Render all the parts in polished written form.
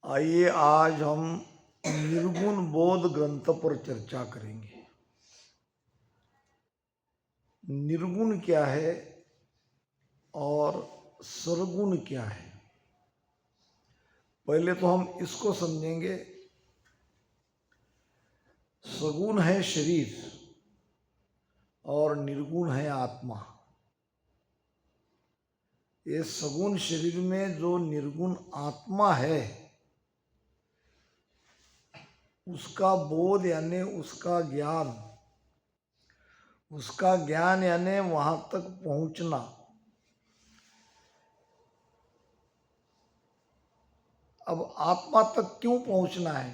आइए आज हम निर्गुण बोध ग्रंथ पर चर्चा करेंगे। निर्गुण क्या है और सरगुण क्या है, पहले तो हम इसको समझेंगे। सगुण है शरीर और निर्गुण है आत्मा। ये सगुण शरीर में जो निर्गुण आत्मा है उसका बोध यानी उसका ज्ञान यानी वहां तक पहुंचना। अब आत्मा तक क्यों पहुंचना है?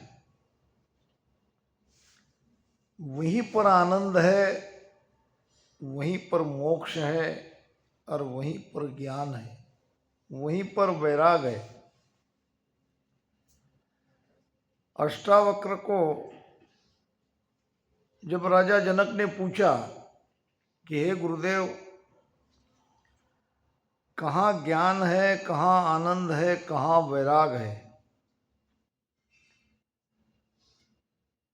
वहीं पर आनंद है, वहीं पर मोक्ष है और वहीं पर ज्ञान है, वहीं पर वैराग है। अष्टावक्र को जब राजा जनक ने पूछा कि हे गुरुदेव, कहाँ ज्ञान है, कहाँ आनंद है, कहाँ वैराग है,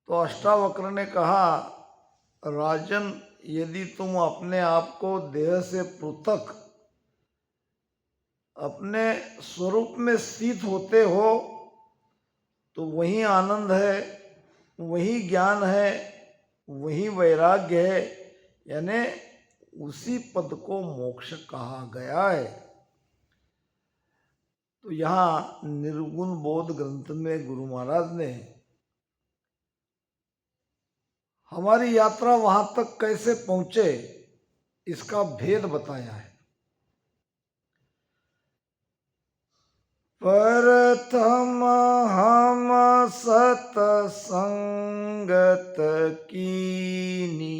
तो अष्टावक्र ने कहा, राजन, यदि तुम अपने आप को देह से पृथक अपने स्वरूप में स्थित होते हो तो वही आनंद है, वही ज्ञान है, वही वैराग्य है, यानी उसी पद को मोक्ष कहा गया है। तो यहाँ निर्गुण बोध ग्रंथ में गुरु महाराज ने हमारी यात्रा वहां तक कैसे पहुंचे इसका भेद बताया है। प्रथम हम सतसंगत कीनी,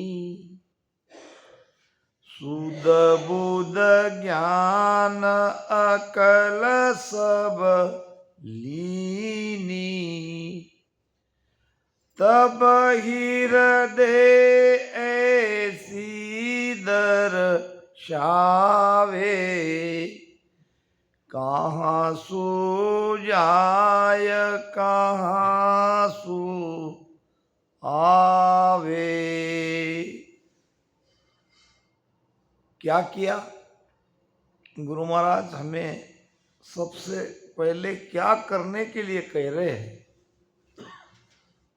सुध बुध ज्ञान अकल सब लीनी, तब हृदय ऐसी दर्शावे, कहाँ सो जाय कहाँ सो आवे। क्या किया गुरु महाराज? हमें सबसे पहले क्या करने के लिए कह रहे हैं?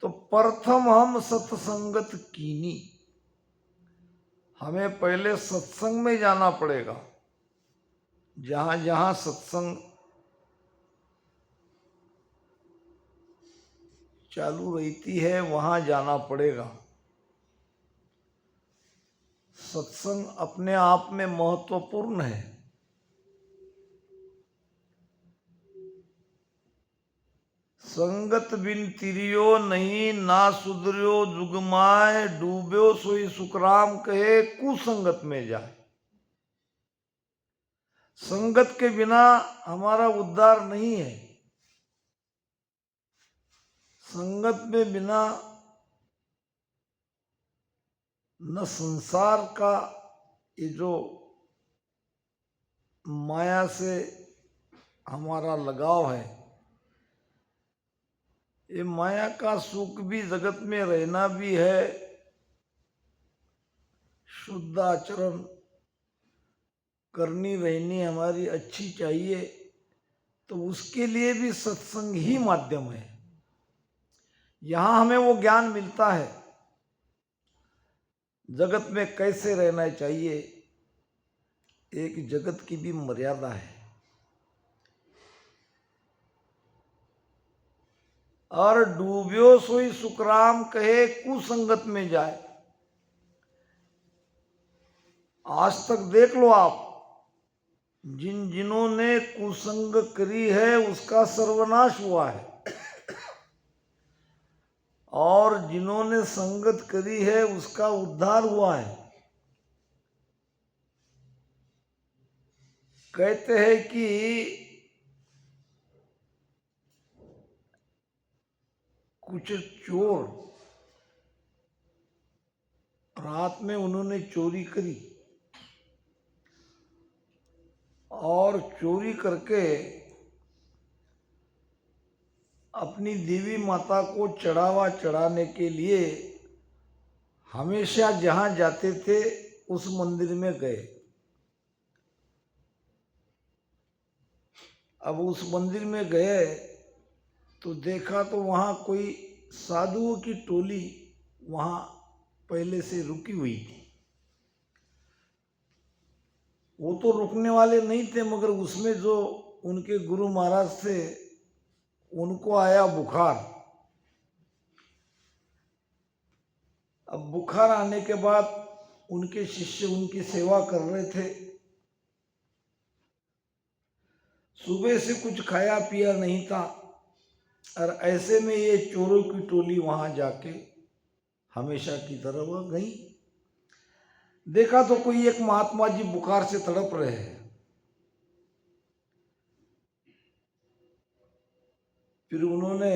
तो प्रथम हम सत्संगत कीनी, हमें पहले सत्संग में जाना पड़ेगा। जहां जहां सत्संग चालू रहती है वहां जाना पड़ेगा। सत्संग अपने आप में महत्वपूर्ण है। संगत बिन तिरियो नहीं, ना सुधरियो जुगमाय, डूब्यो सोई सुखराम कहे, कुसंगत में जाए। संगत के बिना हमारा उद्धार नहीं है। संगत में बिना न संसार का ये जो माया से हमारा लगाव है, ये माया का सुख भी जगत में रहना भी है, शुद्ध आचरण करनी रहनी हमारी अच्छी चाहिए, तो उसके लिए भी सत्संग ही माध्यम है। यहां हमें वो ज्ञान मिलता है जगत में कैसे रहना चाहिए। एक जगत की भी मर्यादा है। और डूब्यो सोई सुखराम कहे, कुसंगत में जाए। आज तक देख लो आप, जिन्होंने कुसंग करी है उसका सर्वनाश हुआ है, और जिन्होंने संगत करी है उसका उद्धार हुआ है। कहते हैं कि कुछ चोर रात में उन्होंने चोरी करी और चोरी करके अपनी देवी माता को चढ़ावा चढ़ाने के लिए हमेशा जहाँ जाते थे उस मंदिर में गए। अब उस मंदिर में गए तो देखा तो वहाँ कोई साधुओं की टोली वहाँ पहले से रुकी हुई थी। वो तो रुकने वाले नहीं थे, मगर उसमें जो उनके गुरु महाराज थे उनको आया बुखार। अब बुखार आने के बाद उनके शिष्य उनकी सेवा कर रहे थे। सुबह से कुछ खाया पिया नहीं था और ऐसे में ये चोरों की टोली वहां जाके हमेशा की तरह वह गई। देखा तो कोई एक महात्मा जी बुखार से तड़प रहे हैं। फिर उन्होंने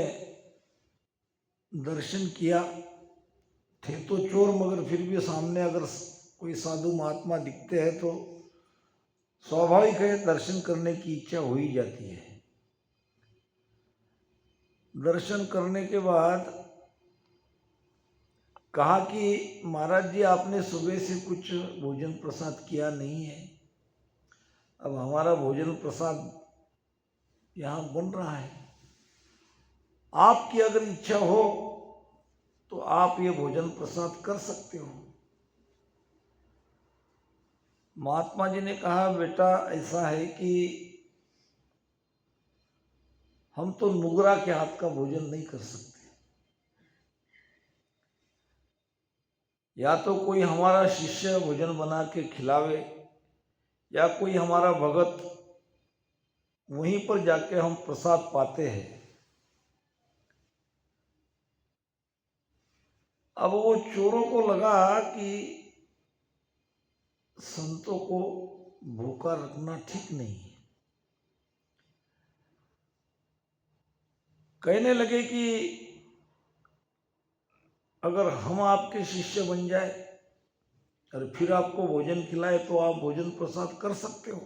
दर्शन किया। थे तो चोर, मगर फिर भी सामने अगर कोई साधु महात्मा दिखते हैं तो स्वाभाविक है दर्शन करने की इच्छा हो ही जाती है। दर्शन करने के बाद कहा कि महाराज जी, आपने सुबह से कुछ भोजन प्रसाद किया नहीं है। अब हमारा भोजन प्रसाद यहाँ बन रहा है, आपकी अगर इच्छा हो तो आप ये भोजन प्रसाद कर सकते हो। महात्मा जी ने कहा, बेटा ऐसा है कि हम तो नुगरा के हाथ का भोजन नहीं कर सकते। या तो कोई हमारा शिष्य भोजन बना के खिलावे या कोई हमारा भगत, वहीं पर जाके हम प्रसाद पाते हैं। अब वो चोरों को लगा कि संतों को भूखा रखना ठीक नहीं है। कहने लगे कि अगर हम आपके शिष्य बन जाए और फिर आपको भोजन खिलाए तो आप भोजन प्रसाद कर सकते हो।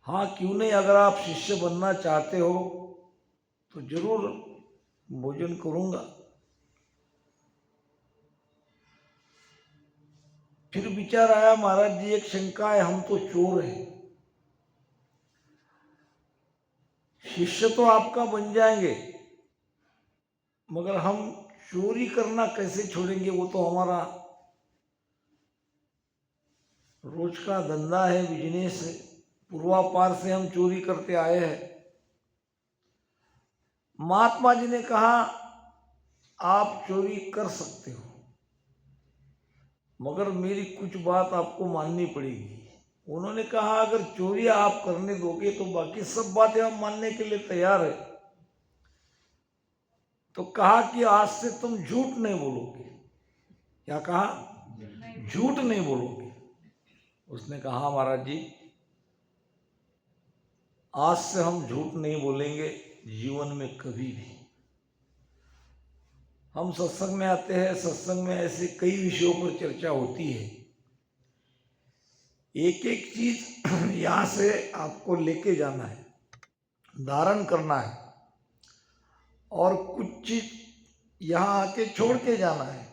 हाँ, क्यों नहीं, अगर आप शिष्य बनना चाहते हो तो जरूर भोजन करूंगा। फिर विचार आया, महाराज जी एक शंका है, हम तो चोर हैं, शिष्य तो आपका बन जाएंगे मगर हम चोरी करना कैसे छोड़ेंगे? वो तो हमारा रोज का धंधा है, बिजनेस है, पूर्वापार से हम चोरी करते आए हैं। महात्मा जी ने कहा, आप चोरी कर सकते हो मगर मेरी कुछ बात आपको माननी पड़ेगी। उन्होंने कहा, अगर चोरी आप करने दोगे तो बाकी सब बातें हम मानने के लिए तैयार है। तो कहा कि आज से तुम झूठ नहीं बोलोगे। क्या कहा? झूठ नहीं बोलोगे। उसने कहा, महाराज जी आज से हम झूठ नहीं बोलेंगे जीवन में कभी भी। हम सत्संग में आते हैं, सत्संग में ऐसे कई विषयों पर चर्चा होती है। एक एक चीज यहाँ से आपको लेके जाना है, धारण करना है, और कुछ चीज यहाँ आके छोड़ के जाना है।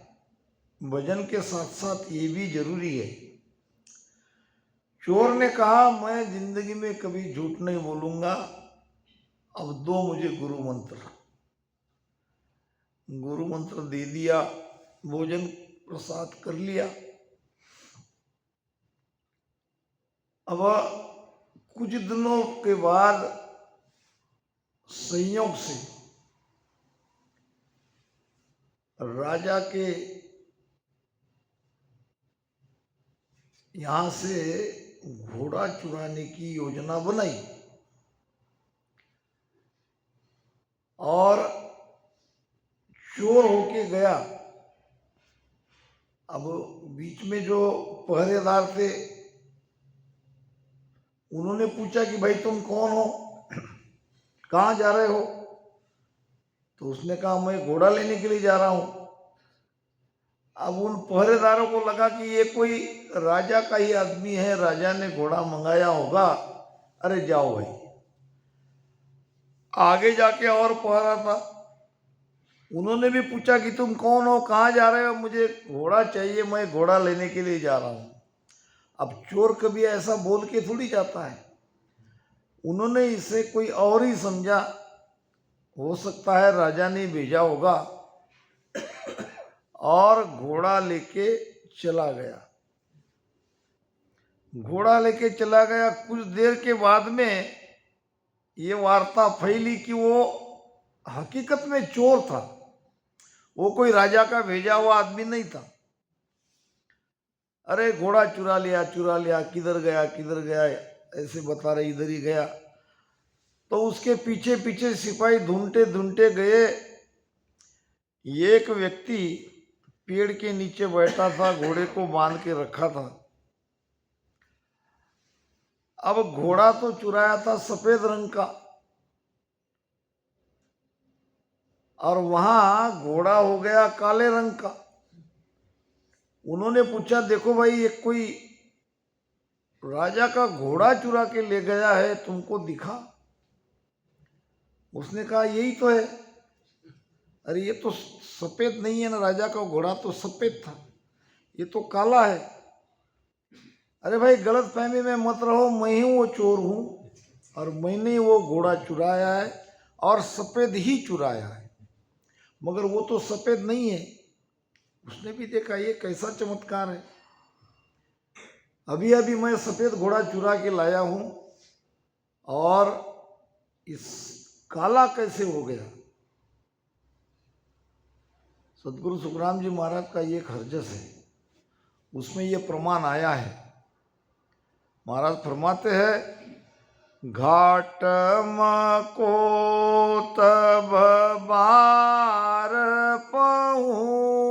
भजन के साथ साथ ये भी जरूरी है। चोर ने कहा, मैं जिंदगी में कभी झूठ नहीं बोलूंगा, अब दो मुझे गुरु मंत्र। गुरु मंत्र दे दिया, भोजन प्रसाद कर लिया। अब कुछ दिनों के बाद संयोग से राजा के यहां से घोड़ा चुराने की योजना बनाई और चोर होके गया। अब बीच में जो पहरेदार थे उन्होंने पूछा कि भाई तुम कौन हो, कहाँ जा रहे हो? तो उसने कहा, मैं घोड़ा लेने के लिए जा रहा हूं। अब उन पहरेदारों को लगा कि ये कोई राजा का ही आदमी है, राजा ने घोड़ा मंगाया होगा, अरे जाओ भाई। आगे जाके और पहरा था। उन्होंने भी पूछा कि तुम कौन हो, कहाँ जा रहे हो? मुझे घोड़ा चाहिए, मैं घोड़ा लेने के लिए जा रहा हूँ। अब चोर कभी ऐसा बोल के थोड़ी जाता है। उन्होंने इसे कोई और ही समझा, हो सकता है राजा ने भेजा होगा, और घोड़ा लेके चला गया। घोड़ा लेके चला गया। कुछ देर के बाद में ये वार्ता फैली कि वो हकीकत में चोर था, वो कोई राजा का भेजा हुआ आदमी नहीं था। अरे घोड़ा चुरा लिया, चुरा लिया, किधर गया, किधर गया, ऐसे बता रहे इधर ही गया। तो उसके पीछे पीछे सिपाही ढूंढते ढूंढते गए। एक व्यक्ति पेड़ के नीचे बैठा था, घोड़े को बांध के रखा था। अब घोड़ा तो चुराया था सफेद रंग का, और वहां घोड़ा हो गया काले रंग का। उन्होंने पूछा, देखो भाई, ये कोई राजा का घोड़ा चुरा के ले गया है, तुमको दिखा? उसने कहा, यही तो है। अरे ये तो सफेद नहीं है ना, राजा का घोड़ा तो सफेद था, ये तो काला है। अरे भाई, गलत फहमी में मत रहो, मैं ही वो चोर हूं, और मैंने वो घोड़ा चुराया है, और सफेद ही चुराया है। मगर वो तो सफेद नहीं है। उसने भी देखा, ये कैसा चमत्कार है, अभी अभी मैं सफेद घोड़ा चुरा के लाया हूं, और इस काला कैसे हो गया? सदगुरु सुखराम जी महाराज का ये एक हरजस है, उसमें ये प्रमाण आया है। महाराज फरमाते हैं, घाट को तब बार पहुँती,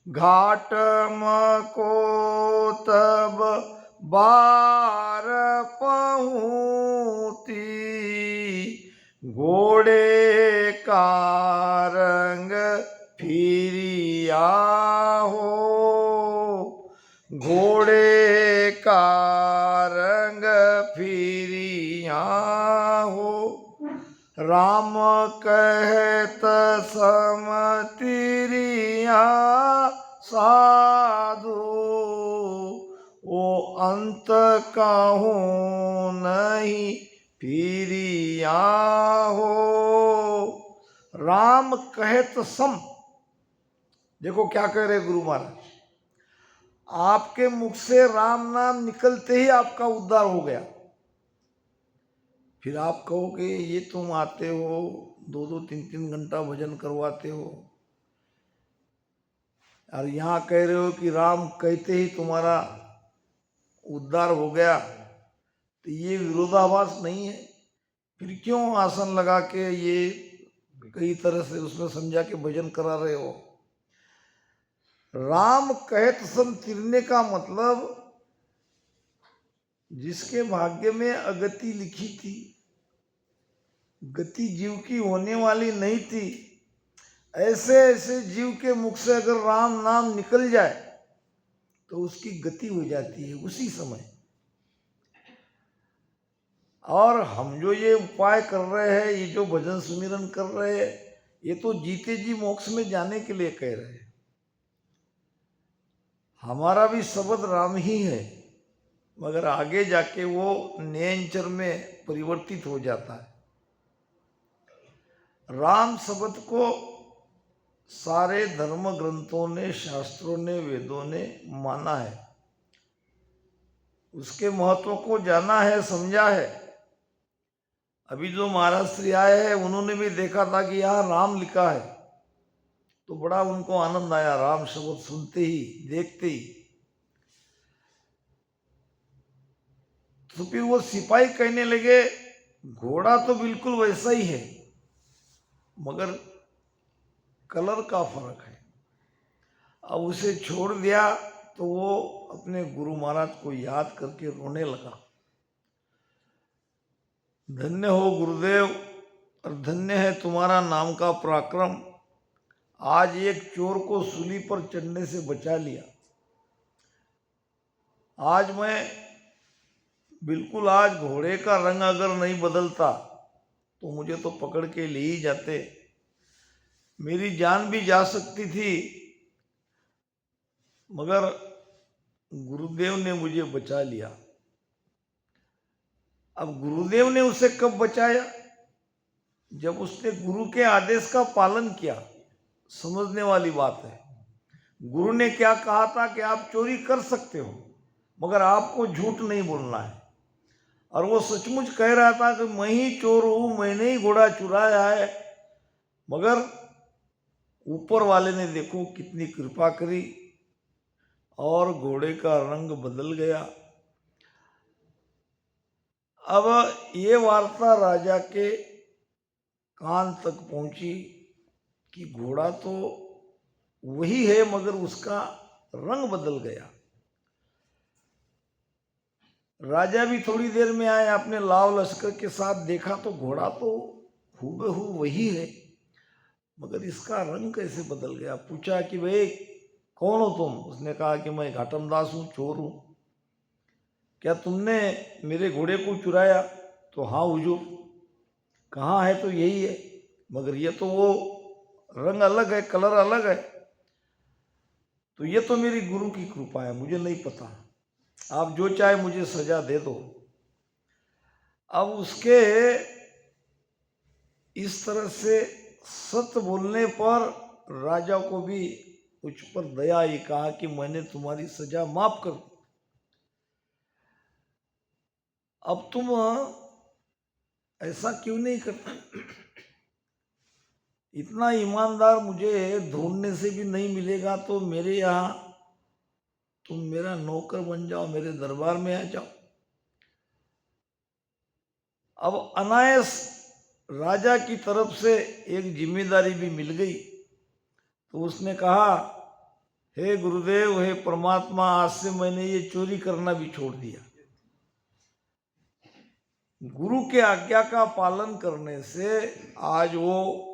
घाट को तब बार पहुँती, घोड़े का रंग फिरिया हो, घोड़े का रंग फिरिया हो। राम कहत समतिरिया साधु, ओ अंत कहूँ नहीं फिरिया हो। राम कहत सम, देखो क्या कह रहे गुरु महाराज, आपके मुख से राम नाम निकलते ही आपका उद्धार हो गया। फिर आप कहोगे, ये तुम आते हो 2-2 3-3 घंटा भजन करवाते हो, और यहाँ कह रहे हो कि राम कहते ही तुम्हारा उद्धार हो गया, तो ये विरोधाभास नहीं है? फिर क्यों आसन लगा के ये कई तरह से उसमें समझा के भजन करा रहे हो? राम कहत सम तिरने का मतलब, जिसके भाग्य में अगति लिखी थी, गति जीव की होने वाली नहीं थी, ऐसे ऐसे जीव के मुख से अगर राम नाम निकल जाए तो उसकी गति हो जाती है उसी समय। और हम जो ये उपाय कर रहे हैं, ये जो भजन सुमिरन कर रहे हैं, ये तो जीते जी मोक्ष में जाने के लिए कह रहे हैं। हमारा भी शब्द राम ही है, मगर आगे जाके वो नयनचर में परिवर्तित हो जाता है। राम शब्द को सारे धर्म ग्रंथों ने, शास्त्रों ने, वेदों ने माना है, उसके महत्व को जाना है, समझा है। अभी जो महाराज श्री आए हैं, उन्होंने भी देखा था कि यहाँ राम लिखा है, तो बड़ा उनको आनंद आया राम शब्द सुनते ही, देखते ही। तो फिर वो सिपाही कहने लगे, घोड़ा तो बिल्कुल वैसा ही है, मगर कलर का फर्क है। अब उसे छोड़ दिया तो वो अपने गुरु महाराज को याद करके रोने लगा। धन्य हो गुरुदेव, और धन्य है तुम्हारा नाम का पराक्रम, आज एक चोर को सूली पर चढ़ने से बचा लिया। आज मैं बिल्कुल आज घोड़े का रंग अगर नहीं बदलता तो मुझे तो पकड़ के ले ही जाते, मेरी जान भी जा सकती थी, मगर गुरुदेव ने मुझे बचा लिया। अब गुरुदेव ने उसे कब बचाया? जब उसने गुरु के आदेश का पालन किया। समझने वाली बात है। गुरु ने क्या कहा था कि आप चोरी कर सकते हो, मगर आपको झूठ नहीं बोलना है। और वो सचमुच कह रहा था कि मैं ही चोर हूं, मैंने ही घोड़ा चुराया है। मगर ऊपर वाले ने देखो कितनी कृपा करी और घोड़े का रंग बदल गया। अब ये वार्ता राजा के कान तक पहुंची कि घोड़ा तो वही है मगर उसका रंग बदल गया। राजा भी थोड़ी देर में आए, अपने लाव लश्कर के साथ देखा तो घोड़ा तो हूबहू वही है, मगर इसका रंग कैसे बदल गया। पूछा कि भाई कौन हो तुम? उसने कहा कि मैं घाटम दास हूँ, चोर हूँ। क्या तुमने मेरे घोड़े को चुराया? तो हाँ हुजूर। कहाँ है? तो यही है, मगर ये तो वो रंग अलग है, कलर अलग है। तो ये तो मेरी गुरु की कृपा है, मुझे नहीं पता, आप जो चाहे मुझे सजा दे दो। अब उसके इस तरह से सत्य बोलने पर राजा को भी उस पर दया आई, कहा कि मैंने तुम्हारी सजा माफ कर दी। अब तुम ऐसा क्यों नहीं करते? इतना ईमानदार मुझे ढूंढने से भी नहीं मिलेगा तो मेरे यहाँ तुम मेरा नौकर बन जाओ, मेरे दरबार में आ जाओ। अब अनायास राजा की तरफ से एक जिम्मेदारी भी मिल गई। तो उसने कहा, हे गुरुदेव, हे परमात्मा, आज से मैंने ये चोरी करना भी छोड़ दिया। गुरु के आज्ञा का पालन करने से आज वो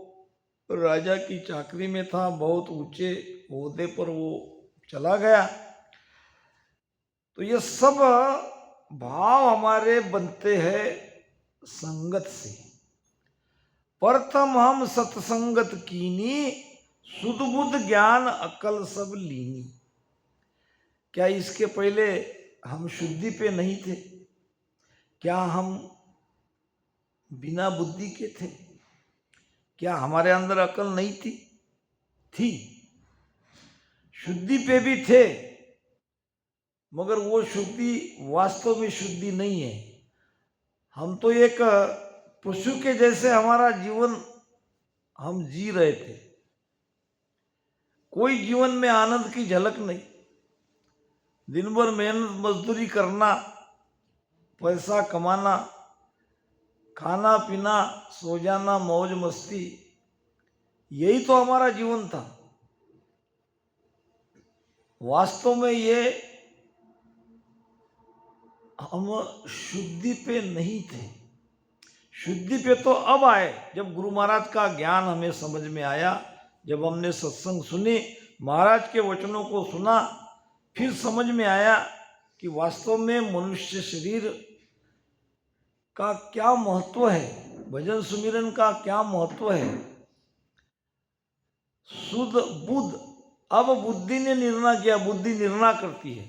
राजा की चाकरी में था, बहुत ऊंचे ओहदे पर वो चला गया। तो ये सब भाव हमारे बनते हैं संगत से। प्रथम हम सत्संगत कीनी, सुध बुध ज्ञान अकल सब लीनी। क्या इसके पहले हम शुद्धि पे नहीं थे? क्या हम बिना बुद्धि के थे? क्या हमारे अंदर अकल नहीं थी? थी। शुद्धि पे भी थे, मगर वो शुद्धि वास्तव में शुद्धि नहीं है। हम तो एक पशु के जैसे हमारा जीवन हम जी रहे थे। कोई जीवन में आनंद की झलक नहीं। दिन भर मेहनत मजदूरी करना, पैसा कमाना, खाना पीना, सो जाना, मौज मस्ती, यही तो हमारा जीवन था। वास्तव में ये हम शुद्धि पे नहीं थे। शुद्धि पे तो अब आए, जब गुरु महाराज का ज्ञान हमें समझ में आया, जब हमने सत्संग सुनी, महाराज के वचनों को सुना, फिर समझ में आया कि वास्तव में मनुष्य शरीर का क्या महत्व है, भजन सुमिरन का क्या महत्व है। शुद्ध बुद्ध, अब बुद्धि ने निर्णय किया, बुद्धि निर्णय करती है।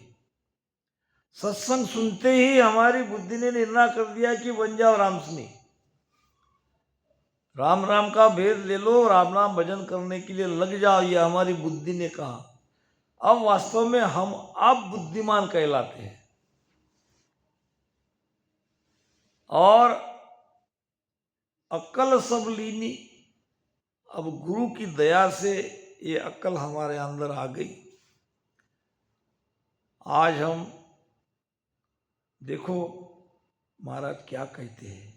सत्संग सुनते ही हमारी बुद्धि ने निर्णय कर दिया कि बन जाओ रामसुनी। राम राम का भेद ले लो, राम नाम भजन करने के लिए लग जाओ, ये हमारी बुद्धि ने कहा। अब वास्तव में हम अब बुद्धिमान कहलाते हैं। और अक्ल सब लीनी, अब गुरु की दया से ये अक्ल हमारे अंदर आ गई। आज हम देखो महाराज क्या कहते हैं।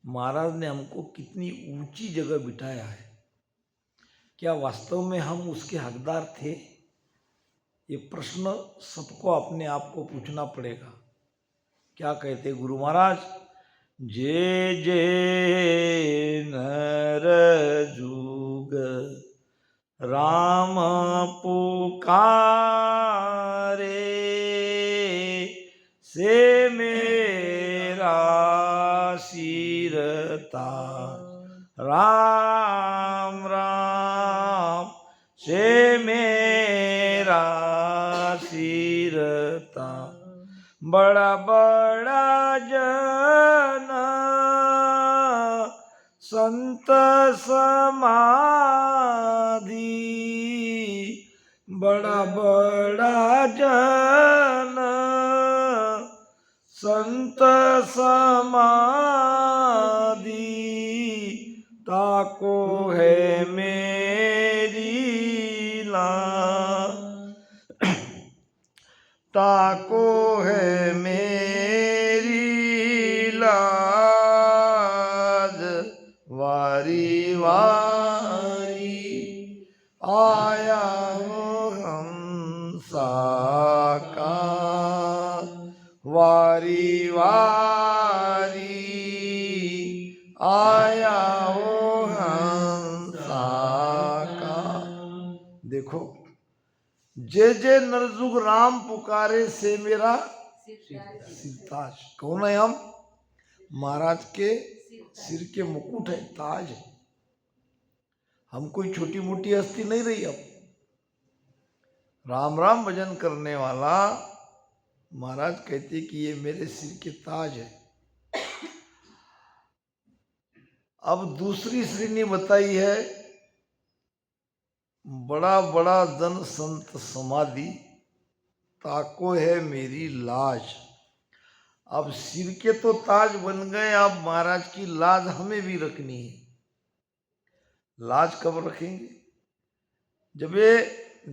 महाराज ने हमको कितनी ऊंची जगह बिठाया है। क्या वास्तव में हम उसके हकदार थे? ये प्रश्न सबको अपने आप को पूछना पड़ेगा। क्या कहते गुरु महाराज? जे जे नर जुग राम पुकारे, से में सिरता राम राम से मेरा सिरता बड़ा बड़ा जन संत समाधि बड़ा बड़ा जन संत समाधि ताको है मेरी लाज ताको है मेरी लाज वारी वारी आया हूँ हंसा का वारी वारी आया हूँ हंसा का। देखो, जे नरजुग राम पुकारे से मेरा सिरताज। कौन है हम? महाराज के सिर के मुकुट है, ताज है। हम कोई छोटी मोटी हस्ती नहीं रही। अब राम राम भजन करने वाला महाराज कहते कि ये मेरे सिर के ताज है। अब दूसरी श्रेणी बताई है, बड़ा बड़ा जन संत समाधि ताको है मेरी लाज। अब सिर के तो ताज बन गए, अब महाराज की लाज हमें भी रखनी है। लाज कब रखेंगे? जब ये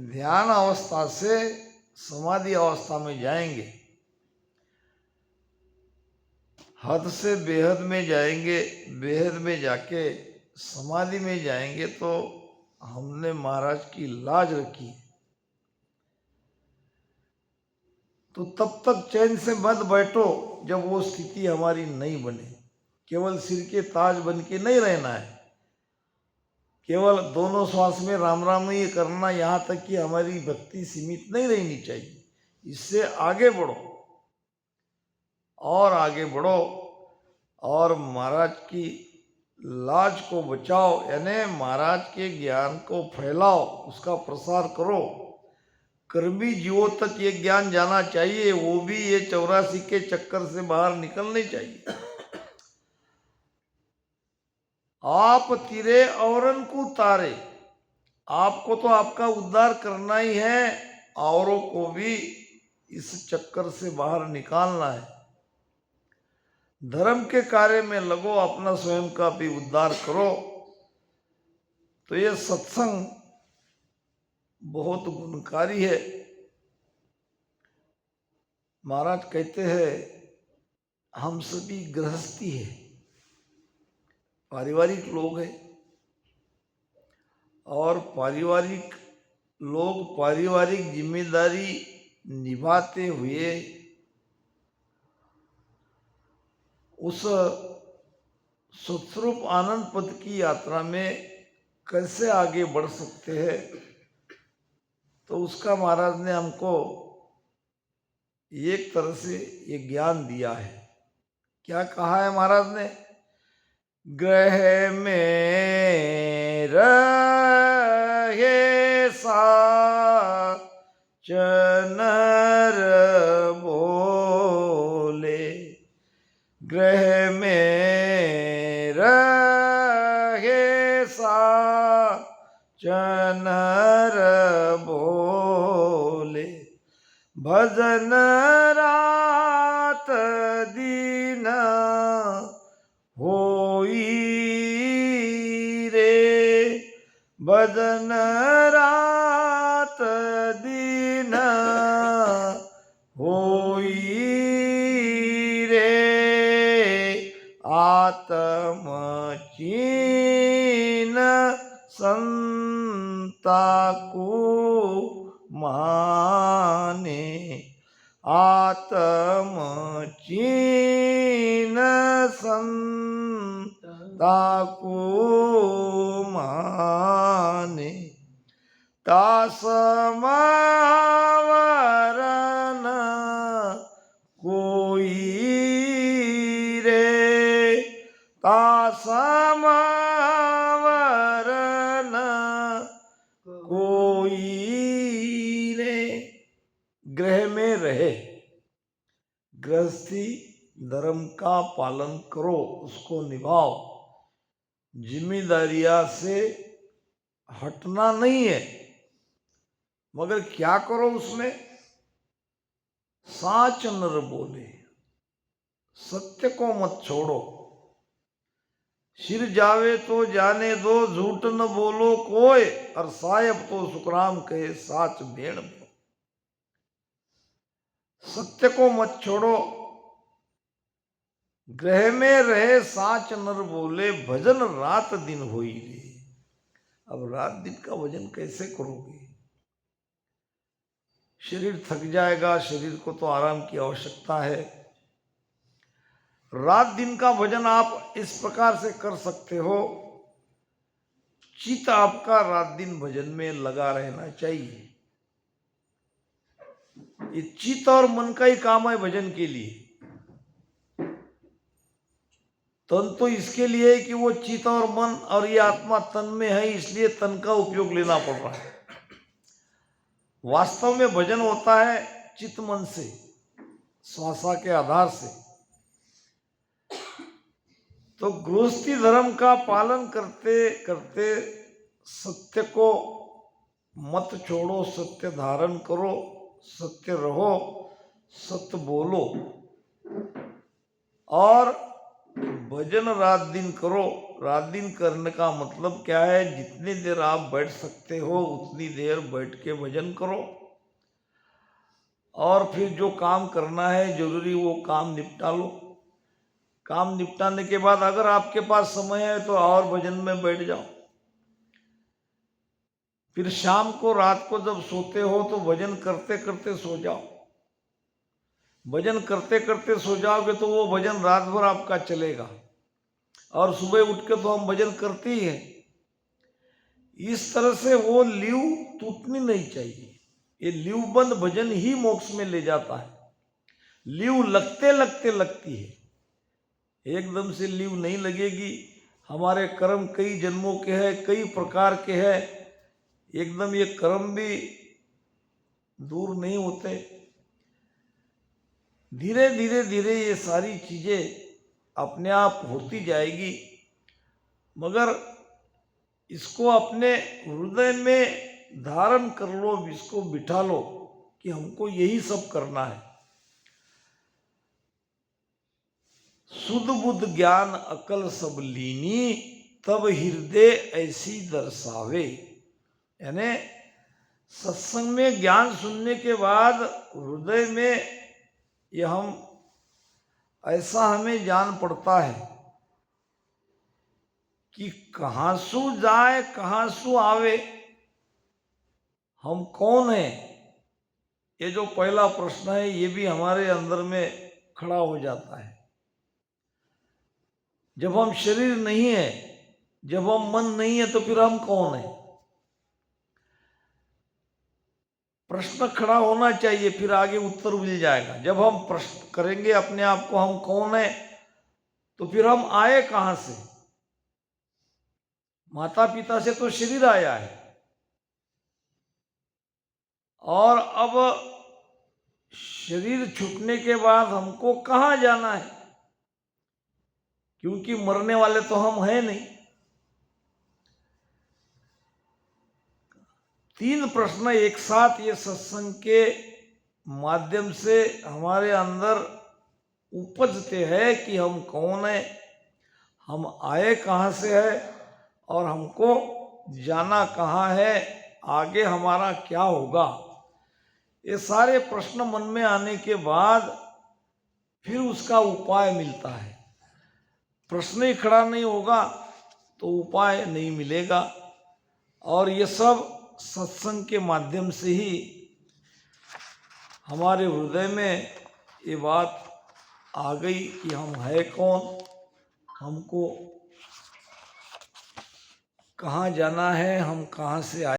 ध्यान अवस्था से समाधि अवस्था में जाएंगे, हद से बेहद में जाएंगे, बेहद में जाके समाधि में जाएंगे तो हमने महाराज की लाज रखी। तो तब तक चैन से मत बैठो जब वो स्थिति हमारी नहीं बने। केवल सिर के ताज बन के नहीं रहना है, केवल दोनों श्वास में राम राम ही करना, यहाँ तक कि हमारी भक्ति सीमित नहीं रहनी चाहिए। इससे आगे बढ़ो और आगे बढ़ो और महाराज की लाज को बचाओ, यानी महाराज के ज्ञान को फैलाओ, उसका प्रसार करो। कर्मी जीवों तक ये ज्ञान जाना चाहिए, वो भी ये 84 के चक्कर से बाहर निकलने चाहिए। आप तिरे औरन को तारे, आपको तो आपका उद्धार करना ही है, औरों को भी इस चक्कर से बाहर निकालना है। धर्म के कार्य में लगो, अपना स्वयं का भी उद्धार करो। तो ये सत्संग बहुत गुणकारी है। महाराज कहते हैं हम सभी गृहस्थी है, पारिवारिक लोग हैं, और पारिवारिक लोग पारिवारिक जिम्मेदारी निभाते हुए उस सत्स्वरूप आनंद पद की यात्रा में कैसे आगे बढ़ सकते हैं, तो उसका महाराज ने हमको एक तरह से ये ज्ञान दिया है। क्या कहा है महाराज ने? ग्रह में रहे साचनर बोले, ग्रह में रहे साचनर बोले, भजन रात दिन होई रे, भजन रात दिन होई रे, आत्म चीन संता को माने, आत्म चीन संता को माने, तासमावरन कोई रे, समावर न कोई रे। गृह में रहे, गृहस्थी धर्म का पालन करो, उसको निभाओ, जिम्मेदारियां से हटना नहीं है, मगर क्या करो उसमें? साच नर बोले, सत्य को मत छोड़ो। सिर जावे तो जाने दो, झूठ न बोलो कोई, और साहेब तो सुखराम कहे साच भेड़ में। सत्य को मत छोड़ो, गृह में रहे साच नर बोले, भजन रात दिन होई रे। अब रात दिन का भजन कैसे करोगे? शरीर थक जाएगा, शरीर को तो आराम की आवश्यकता है। रात दिन का भजन आप इस प्रकार से कर सकते हो, चित्त आपका रात दिन भजन में लगा रहना चाहिए। ये चित्त और मन का ही काम है भजन के लिए। तन तो इसके लिए है कि वो चित्त और मन और ये आत्मा तन में है, इसलिए तन का उपयोग लेना पड़ रहा है। वास्तव में भजन होता है चित्त मन से, श्वासा के आधार से। तो गृहस्थी धर्म का पालन करते करते सत्य को मत छोड़ो, सत्य धारण करो, सत्य रहो, सत्य बोलो, और भजन रात दिन करो। रात दिन करने का मतलब क्या है? जितनी देर आप बैठ सकते हो उतनी देर बैठ के भजन करो, और फिर जो काम करना है जरूरी वो काम निपटा लो। काम निपटाने के बाद अगर आपके पास समय है तो और भजन में बैठ जाओ। फिर शाम को, रात को जब सोते हो तो भजन करते करते सो जाओ। भजन करते करते सो जाओगे तो वो भजन रात भर आपका चलेगा, और सुबह उठ के तो हम भजन करते ही हैं। इस तरह से वो लीव टूटनी नहीं चाहिए। ये लीव बंद भजन ही मोक्ष में ले जाता है। लीव लगते लगते लगती है, एकदम से लीव नहीं लगेगी। हमारे कर्म कई जन्मों के हैं, कई प्रकार के हैं, एकदम ये कर्म भी दूर नहीं होते। धीरे धीरे धीरे ये सारी चीजें अपने आप होती जाएगी, मगर इसको अपने हृदय में धारण कर लो, इसको बिठा लो कि हमको यही सब करना है। सुध बुद्ध ज्ञान अकल सब लीनी, तब हृदय ऐसी दर्शावे। यानी सत्संग में ज्ञान सुनने के बाद हृदय में यह हम ऐसा हमें जान पड़ता है कि कहाँ सु जाए कहाँ सु आवे, हम कौन हैं? ये जो पहला प्रश्न है ये भी हमारे अंदर में खड़ा हो जाता है। जब हम शरीर नहीं है, जब हम मन नहीं है, तो फिर हम कौन है? प्रश्न खड़ा होना चाहिए, फिर आगे उत्तर मिल जाएगा। जब हम प्रश्न करेंगे अपने आप को हम कौन है, तो फिर हम आए कहां से? माता पिता से तो शरीर आया है, और अब शरीर छूटने के बाद हमको कहां जाना है? क्योंकि मरने वाले तो हम हैं नहीं। 3 प्रश्न एक साथ ये सत्संग के माध्यम से हमारे अंदर उपजते हैं कि हम कौन है, हम आए कहाँ से है, और हमको जाना कहाँ है, आगे हमारा क्या होगा। ये सारे प्रश्न मन में आने के बाद फिर उसका उपाय मिलता है। प्रश्न ही खड़ा नहीं होगा तो उपाय नहीं मिलेगा। और ये सब सत्संग के माध्यम से ही हमारे हृदय में ये बात आ गई कि हम है कौन, हमको कहाँ जाना है, हम कहाँ से आए।